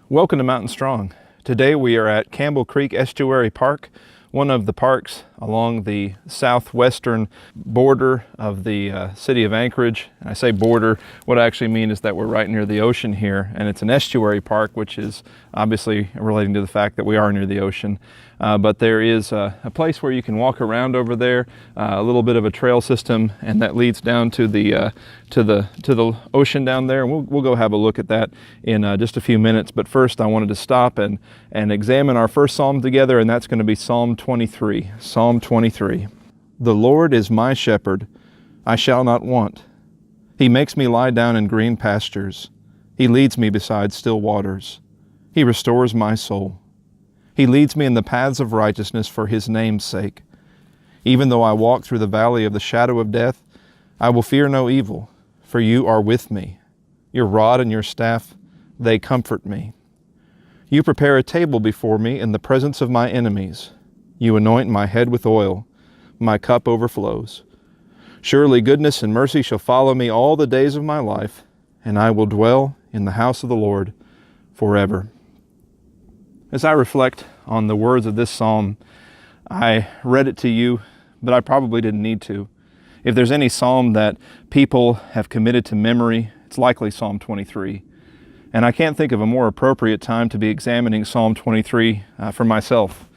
Welcome to Mountain Strong. Today we are at Cambell Creek Estuary Park, one of the parks along the southwestern border of the city of Anchorage. And I say border, what I actually mean is that we're right near the ocean here, and it's an estuary park, which is obviously relating to the fact that we are near the ocean. But there is a place where you can walk around over there, a little bit of a trail system, and that leads down to the ocean down there. And we'll go have a look at that in just a few minutes. But first, I wanted to stop and examine our first psalm together, and that's going to be Psalm 23. Psalm 23. The Lord is my shepherd; I shall not want. He makes me lie down in green pastures. He leads me beside still waters. He restores my soul. He leads me in the paths of righteousness for His name's sake. Even though I walk through the valley of the shadow of death, I will fear no evil, for You are with me. Your rod and Your staff, they comfort me. You prepare a table before me in the presence of my enemies. You anoint my head with oil. My cup overflows. Surely goodness and mercy shall follow me all the days of my life, and I will dwell in the house of the Lord forever. As I reflect on the words of this psalm, I read it to you, but I probably didn't need to. If there's any psalm that people have committed to memory, it's likely Psalm 23. And I can't think of a more appropriate time to be examining Psalm 23 for myself.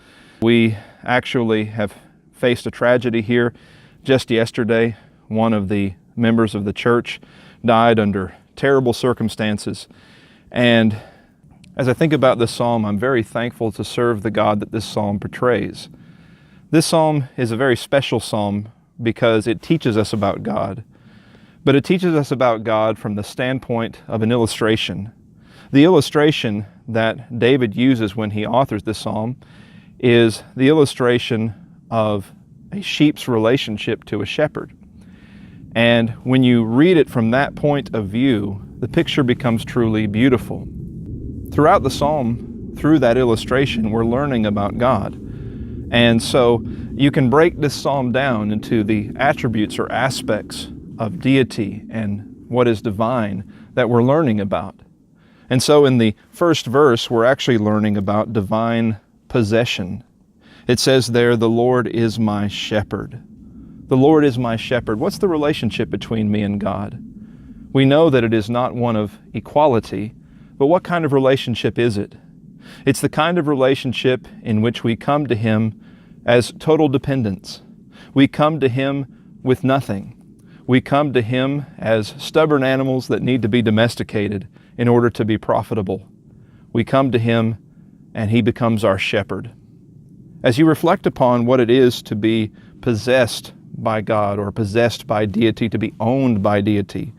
We actually have faced a tragedy here just yesterday. One of the members of the church died under terrible circumstances. And as I think about this psalm, I'm very thankful to serve the God that this psalm portrays. This psalm is a very special psalm because it teaches us about God. But it teaches us about God from the standpoint of an illustration. The illustration that David uses when he authors this psalm is the illustration of a sheep's relationship to a shepherd. And when you read it from that point of view, the picture becomes truly beautiful. Throughout the psalm, through that illustration, we're learning about God. And so you can break this psalm down into the attributes or aspects of deity and what is divine that we're learning about. And so in the first verse, we're actually learning about divine possession. It says there, the Lord is my shepherd. The Lord is my shepherd. What's the relationship between me and God? We know that it is not one of equality, but what kind of relationship is it? It's the kind of relationship in which we come to Him as total dependence. We come to Him with nothing. We come to Him as stubborn animals that need to be domesticated in order to be profitable. We come to Him and He becomes our shepherd. As you reflect upon what it is to be possessed by God or possessed by deity, to be owned by deity,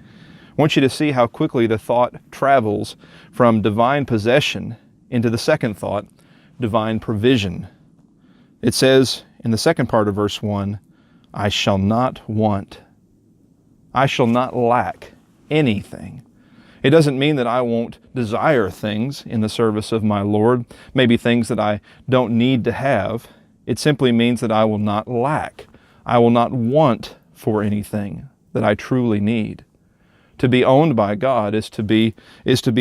I want you to see how quickly the thought travels from divine possession into the second thought, divine provision. It says in the second part of verse 1, I shall not want. I shall not lack anything. It doesn't mean that I won't desire things in the service of my Lord, maybe things that I don't need to have. It simply means that I will not lack. I will not want for anything that I truly need. To be owned by God is to be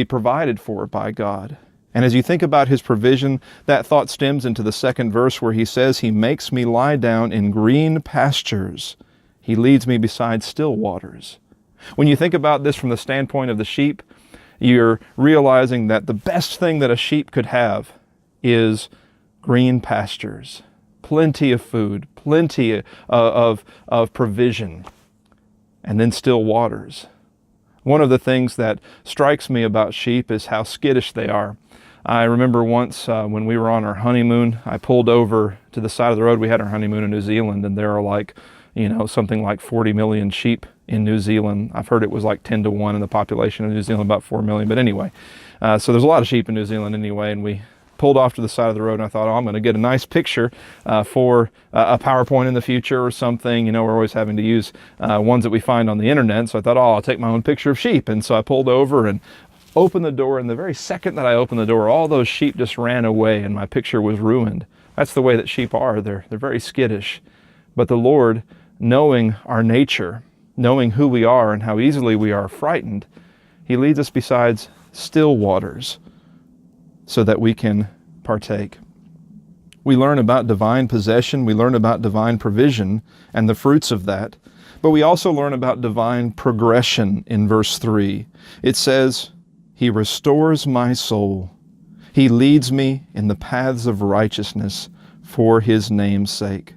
provided for by God. And as you think about His provision, that thought stems into the second verse where He says, He makes me lie down in green pastures. He leads me beside still waters. When you think about this from the standpoint of the sheep, you're realizing that the best thing that a sheep could have is green pastures, plenty of food, plenty of provision, and then still waters. One of the things that strikes me about sheep is how skittish they are. I remember once when we were on our honeymoon, I pulled over to the side of the road. We had our honeymoon in New Zealand, and there are something like 40 million sheep in New Zealand. I've heard it was like 10 to 1 in the population of New Zealand, about 4 million. But anyway, so there's a lot of sheep in New Zealand anyway, and we pulled off to the side of the road, and I thought, I'm going to get a nice picture for a PowerPoint in the future or something. We're always having to use ones that we find on the internet. So I thought, I'll take my own picture of sheep. And so I pulled over and opened the door, and the very second that I opened the door, all those sheep just ran away, and my picture was ruined. That's the way that sheep are. They're very skittish. But the Lord, knowing our nature, knowing who we are and how easily we are frightened, He leads us beside still waters. so that we can partake. We learn about divine possession, we learn about divine provision and the fruits of that, but we also learn about divine progression in verse 3. It says, He restores my soul. He leads me in the paths of righteousness for His name's sake.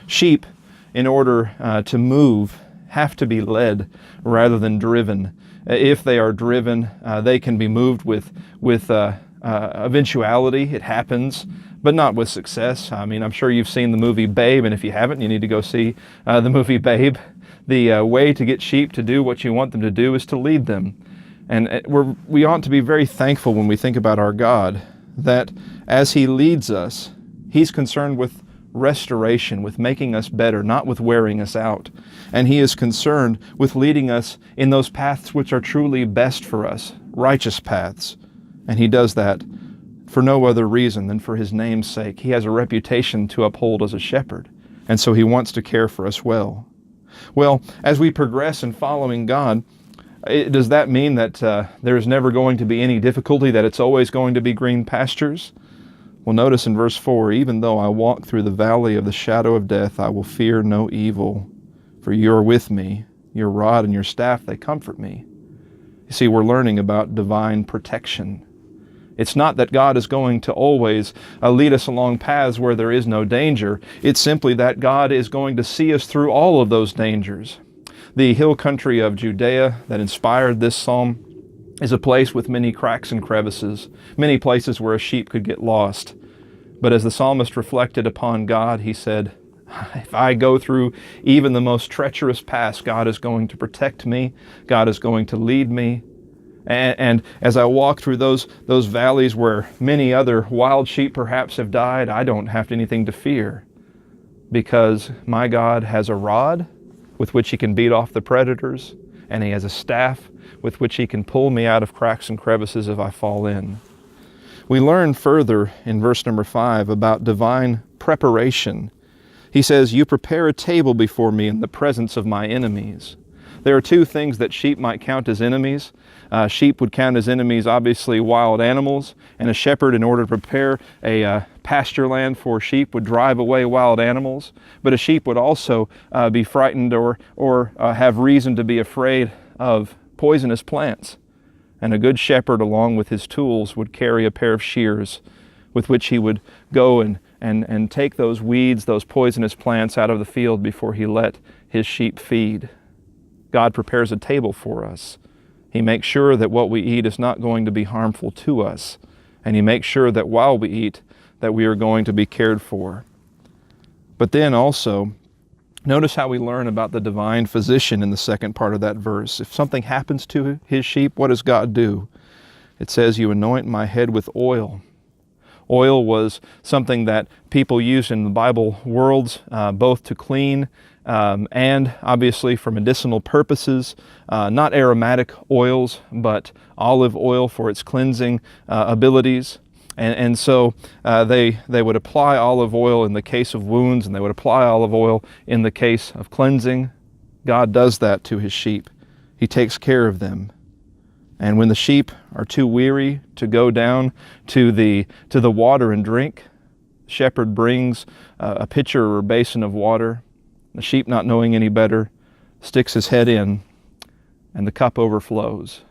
Sheep, in order to move, have to be led rather than driven. If they are driven, they can be moved with eventuality. It happens, but not with success. I mean, I'm sure you've seen the movie Babe, and if you haven't, you need to go see the movie Babe. The way to get sheep to do what you want them to do is to lead them. And we ought to be very thankful when we think about our God, that as He leads us, He's concerned with restoration, with making us better, not with wearing us out. And He is concerned with leading us in those paths which are truly best for us, righteous paths. And He does that for no other reason than for His name's sake. He has a reputation to uphold as a shepherd, and so He wants to care for us well. Well, as we progress in following God, does that mean that there's never going to be any difficulty, that it's always going to be green pastures? Well, notice in verse 4, even though I walk through the valley of the shadow of death, I will fear no evil, for you are with me. Your rod and your staff, they comfort me. You see, we're learning about divine protection. It's not that God is going to always lead us along paths where there is no danger. It's simply that God is going to see us through all of those dangers. The hill country of Judea that inspired this psalm is a place with many cracks and crevices, many places where a sheep could get lost. But as the psalmist reflected upon God, he said, if I go through even the most treacherous paths, God is going to protect me. God is going to lead me. And as I walk through those valleys where many other wild sheep perhaps have died, I don't have anything to fear, because my God has a rod with which He can beat off the predators, and He has a staff with which He can pull me out of cracks and crevices if I fall in. We learn further in verse number 5 about divine preparation. He says, you prepare a table before me in the presence of my enemies. There are two things that sheep might count as enemies. Sheep would count as enemies, obviously, wild animals, and a shepherd, in order to prepare a pasture land for sheep, would drive away wild animals. But a sheep would also be frightened or have reason to be afraid of poisonous plants. And a good shepherd, along with his tools, would carry a pair of shears with which he would go and take those weeds, those poisonous plants out of the field before he let his sheep feed. God prepares a table for us. He makes sure that what we eat is not going to be harmful to us. And He makes sure that while we eat, that we are going to be cared for. But then also, notice how we learn about the divine physician in the second part of that verse. If something happens to His sheep, what does God do? It says, you anoint my head with oil. Oil was something that people used in the Bible worlds, both to clean and obviously for medicinal purposes, not aromatic oils, but olive oil for its cleansing abilities. And so they would apply olive oil in the case of wounds, and they would apply olive oil in the case of cleansing. God does that to His sheep. He takes care of them. And when the sheep are too weary to go down to the water and drink, the shepherd brings a pitcher or a basin of water. The sheep, not knowing any better, sticks his head in, and the cup overflows.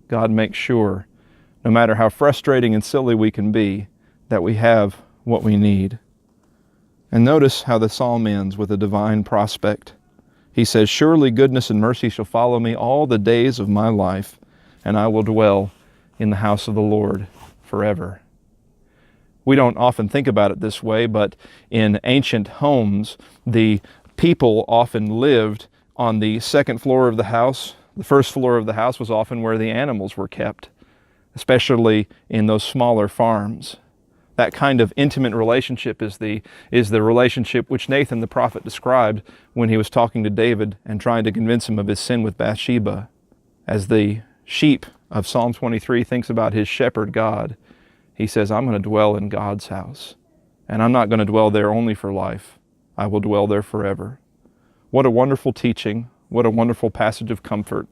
God makes sure, no matter how frustrating and silly we can be, that we have what we need. And notice how the psalm ends with a divine prospect. He says, surely goodness and mercy shall follow me all the days of my life, and I will dwell in the house of the Lord forever. We don't often think about it this way, but in ancient homes, the people often lived on the second floor of the house. The first floor of the house was often where the animals were kept, especially in those smaller farms. That kind of intimate relationship is the relationship which Nathan the prophet described when he was talking to David and trying to convince him of his sin with Bathsheba. As the sheep of Psalm 23 thinks about his shepherd God, he says, I'm going to dwell in God's house, and I'm not going to dwell there only for life. I will dwell there forever. What a wonderful teaching. What a wonderful passage of comfort.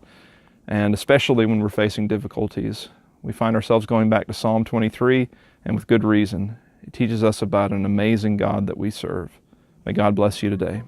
And especially when we're facing difficulties, we find ourselves going back to Psalm 23, and with good reason. It teaches us about an amazing God that we serve. May God bless you today.